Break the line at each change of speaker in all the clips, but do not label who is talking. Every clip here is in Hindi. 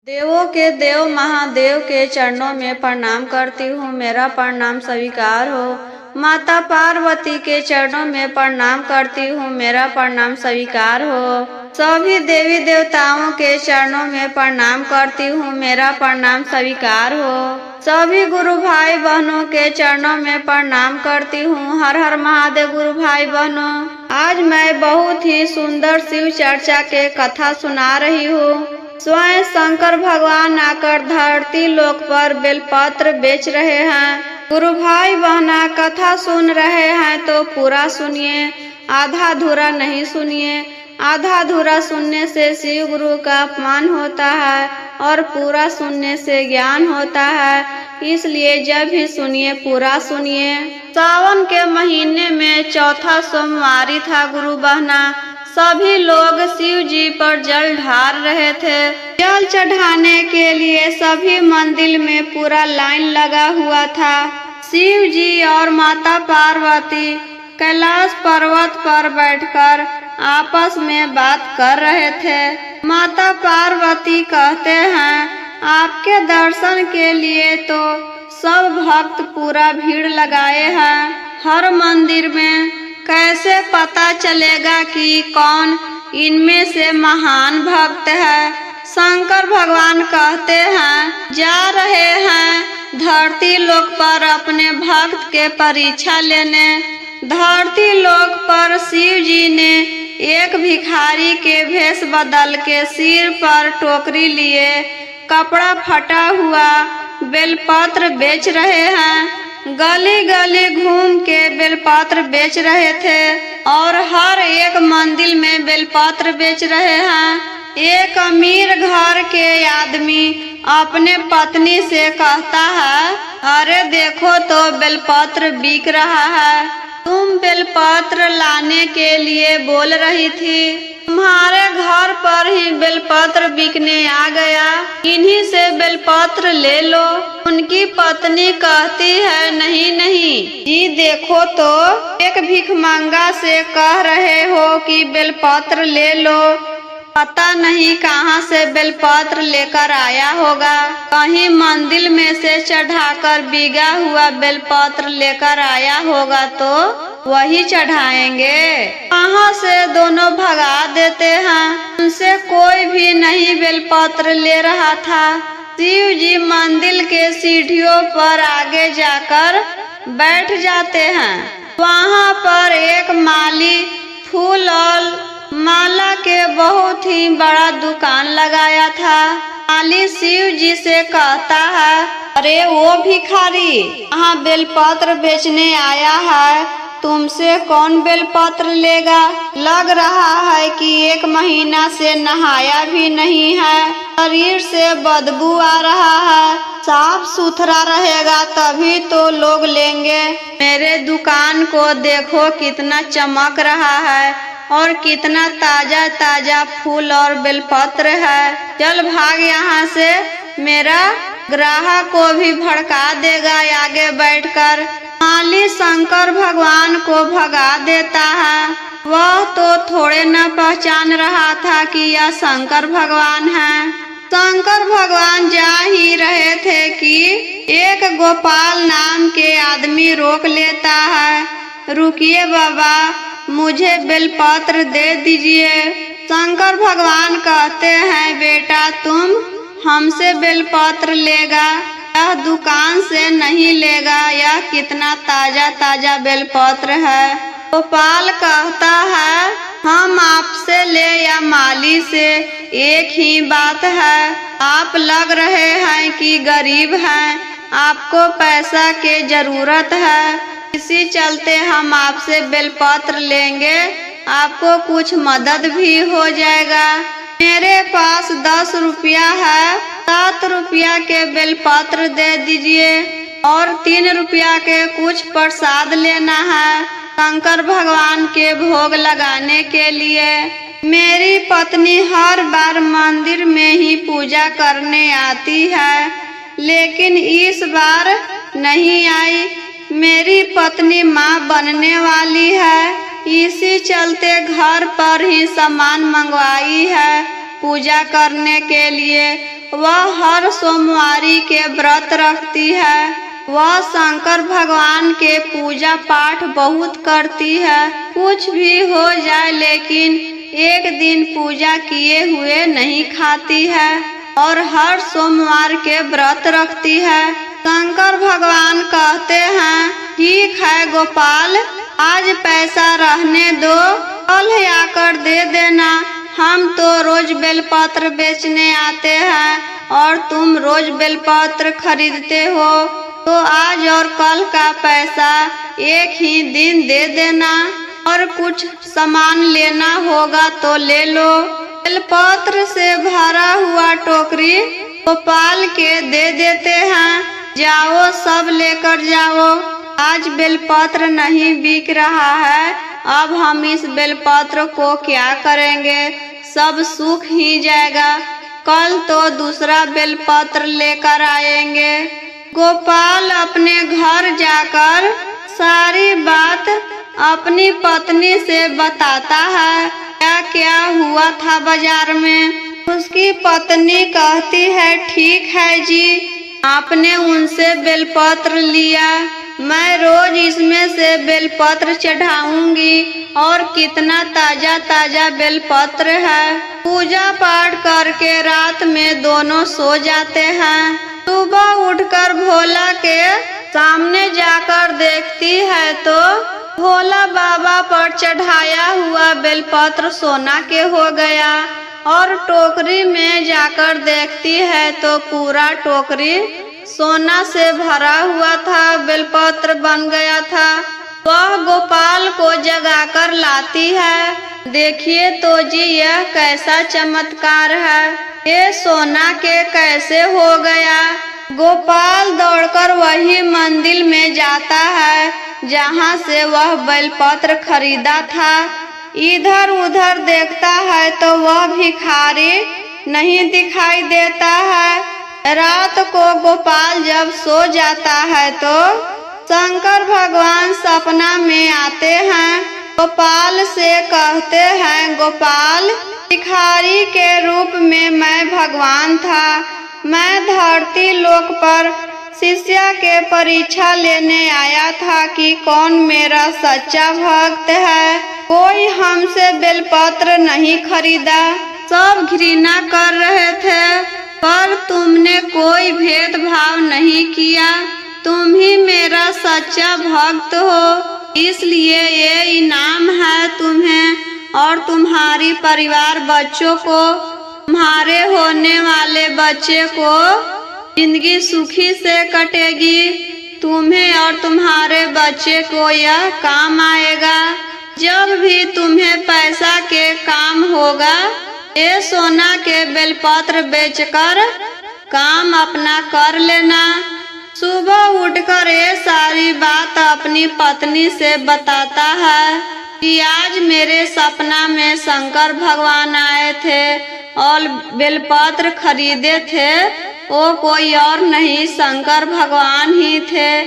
देवों के देव महादेव के चरणों में प्रणाम करती हूँ, मेरा प्रणाम स्वीकार हो। माता पार्वती के चरणों में प्रणाम करती हूँ, मेरा प्रणाम स्वीकार हो। सभी देवी देवताओं के चरणों में प्रणाम करती हूँ, मेरा प्रणाम स्वीकार हो। सभी गुरु भाई बहनों के चरणों में प्रणाम करती हूँ। हर हर महादेव गुरु भाई बहनों। आज मैं बहुत ही सुंदर शिव चर्चा के कथा सुना रही हूँ। स्वयं शंकर भगवान आकर धरती लोक पर बेलपत्र बेच रहे हैं। गुरु भाई बहना कथा सुन रहे हैं तो पूरा सुनिए, आधा अधूरा नहीं सुनिए। आधा अधूरा सुनने से शिव गुरु का अपमान होता है और पूरा सुनने से ज्ञान होता है, इसलिए जब भी सुनिए पूरा सुनिए। सावन के महीने में चौथा सोमवारी था गुरु बहना। सभी लोग शिव जी पर जल ढार रहे थे। जल चढ़ाने के लिए सभी मंदिर में पूरा लाइन लगा हुआ था। शिव जी और माता पार्वती कैलाश पर्वत पर बैठकर आपस में बात कर रहे थे। माता पार्वती कहते हैं, आपके दर्शन के लिए तो सब भक्त पूरा भीड़ लगाए हैं। हर मंदिर में कैसे पता चलेगा कि कौन इनमें से महान भक्त है। शंकर भगवान कहते हैं, जा रहे हैं धरती लोक पर अपने भक्त के परीक्षा लेने। धरती लोक पर शिव जी ने एक भिखारी के भेष बदल के सिर पर टोकरी लिए कपड़ा फटा हुआ बेलपत्र बेच रहे हैं। गली गली घूम के बेलपत्र बेच रहे थे और हर एक मंदिर में बेलपत्र बेच रहे हैं। एक अमीर घर के आदमी अपने पत्नी से कहता है, अरे देखो तो बेलपत्र बिक रहा है। तुम बेलपत्र लाने के लिए बोल रही थी, तुम्हारे घर पर ही बेलपत्र बिकने आ गया, इन्हीं से बेलपत्र ले लो। उनकी पत्नी कहती है, नहीं नहीं जी, देखो तो एक भिखमंगा से कह रहे हो कि बेलपत्र ले लो। पता नहीं कहाँ से बेलपत्र लेकर आया होगा। कहीं मंदिर में से चढ़ाकर बिगा हुआ बेलपत्र लेकर आया होगा तो वही चढ़ाएंगे। वहाँ से दोनों भगा देते हैं। उनसे कोई भी नहीं बेलपत्र ले रहा था। शिव जी मंदिर के सीढ़ियों पर आगे जाकर बैठ जाते हैं। वहाँ पर एक माली फूल और माला के बहुत ही बड़ा दुकान लगाया था। माली शिव जी से कहता है, अरे वो भिखारी यहाँ बेलपत्र बेचने आया है, तुमसे कौन बेलपत्र लेगा? लग रहा है कि 1 महीना से नहाया भी नहीं है, शरीर से बदबू आ रहा है। साफ सुथरा रहेगा तभी तो लोग लेंगे। मेरे दुकान को देखो कितना चमक रहा है और कितना ताजा ताजा फूल और बेलपत्र है। चल भाग यहाँ से, मेरा ग्राहक को भी भड़का देगा आगे बैठकर। माली शंकर भगवान को भगा देता है। वह तो थोड़े न पहचान रहा था कि यह शंकर भगवान है। शंकर भगवान जा ही रहे थे कि एक गोपाल नाम के आदमी रोक लेता है। रुकिए बाबा, मुझे बेलपत्र दे दीजिए। शंकर भगवान कहते हैं, बेटा तुम हमसे बेलपत्र लेगा, यह दुकान से नहीं लेगा। यह कितना ताजा ताजा बेलपत्र है। गोपाल कहता है, हम आपसे ले या माली से एक ही बात है। आप लग रहे हैं कि गरीब हैं, आपको पैसा की जरूरत है, इसी चलते हम आपसे बेलपत्र लेंगे, आपको कुछ मदद भी हो जाएगा। मेरे पास 10 रुपया है, 7 रुपया के बेलपत्र दे दीजिए और 3 रुपया के कुछ प्रसाद लेना है शंकर भगवान के भोग लगाने के लिए। मेरी पत्नी हर बार मंदिर में ही पूजा करने आती है, लेकिन इस बार नहीं आई। मेरी पत्नी माँ बनने वाली है, इसी चलते घर पर ही सामान मंगवाई है पूजा करने के लिए। वह हर सोमवारी के व्रत रखती है। वह शंकर भगवान के पूजा पाठ बहुत करती है। कुछ भी हो जाए लेकिन एक दिन पूजा किए हुए नहीं खाती है और हर सोमवार के व्रत रखती है। शंकर भगवान कहते हैं, ठीक है गोपाल, आज पैसा रहने दो, कल आकर दे देना। हम तो रोज बेलपत्र बेचने आते हैं और तुम रोज बेलपत्र खरीदते हो, तो आज और कल का पैसा एक ही दिन दे देना और कुछ सामान लेना होगा तो ले लो। बेलपत्र से भरा हुआ टोकरी गोपाल के दे देते हैं। जाओ सब लेकर जाओ, आज बेलपत्र नहीं बिक रहा है, अब हम इस बेलपत्र को क्या करेंगे, सब सूख ही जाएगा, कल तो दूसरा बेलपत्र लेकर आएंगे। गोपाल अपने घर जाकर सारी बात अपनी पत्नी से बताता है, क्या क्या हुआ था बाजार में। उसकी पत्नी कहती है, ठीक है जी, आपने उनसे बेलपत्र लिया, मैं रोज इसमें से बेलपत्र चढ़ाऊंगी और कितना ताजा ताजा बेलपत्र है। पूजा पाठ करके रात में दोनों सो जाते हैं। सुबह उठकर भोला के सामने जाकर देखती है तो भोला बाबा पर चढ़ाया हुआ बेलपत्र सोना के हो गया और टोकरी में जाकर देखती है तो पूरा टोकरी सोना से भरा हुआ था, बेलपत्र बन गया था। वह गोपाल को जगाकर लाती है। देखिए तो जी, यह कैसा चमत्कार है, ये सोना के कैसे हो गया। गोपाल दौड़कर वही मंदिर में जाता है जहाँ से वह बेलपत्र खरीदा था। इधर उधर देखता है तो वह भिखारी नहीं दिखाई देता है। रात को गोपाल जब सो जाता है तो शंकर भगवान सपना में आते हैं। गोपाल से कहते हैं, गोपाल, भिखारी के रूप में मैं भगवान था। मैं धरती लोक पर शिष्य के परीक्षा लेने आया था कि कौन मेरा सच्चा भक्त है। कोई हमसे बेलपत्र नहीं खरीदा, सब घृणा कर रहे थे, पर तुमने कोई भेदभाव नहीं किया। तुम ही मेरा सच्चा भक्त हो, इसलिए ये इनाम है तुम्हें और तुम्हारी परिवार बच्चों को। तुम्हारे होने वाले बच्चे को जिंदगी सुखी से कटेगी। तुम्हें और तुम्हारे बच्चे को यह काम आएगा। जब भी तुम्हें पैसा के काम होगा, ये सोना के बेलपत्र बेचकर काम अपना कर लेना। सुबह उठकर ये सारी बात अपनी पत्नी से बताता है कि आज मेरे सपना में शंकर भगवान आए थे और बेलपत्र खरीदे थे, वो कोई और नहीं शंकर भगवान ही थे।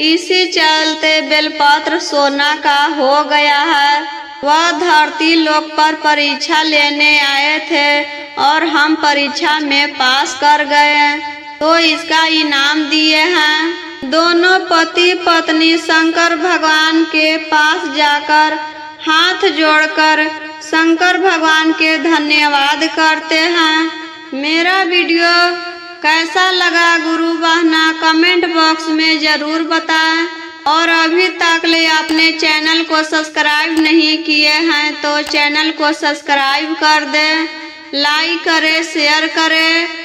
इसी चलते बेलपत्र सोना का हो गया है। वह धरती लोक पर परीक्षा लेने आए थे और हम परीक्षा में पास कर गए तो इसका इनाम दिए हैं। दोनों पति पत्नी शंकर भगवान के पास जाकर हाथ जोड़कर शंकर भगवान के धन्यवाद करते हैं। मेरा वीडियो कैसा लगा गुरु बहना कमेंट बॉक्स में जरूर बताएं और अभी तक ले अपने चैनल को सब्सक्राइब नहीं किए हैं तो चैनल को सब्सक्राइब कर दें, लाइक करें, शेयर करें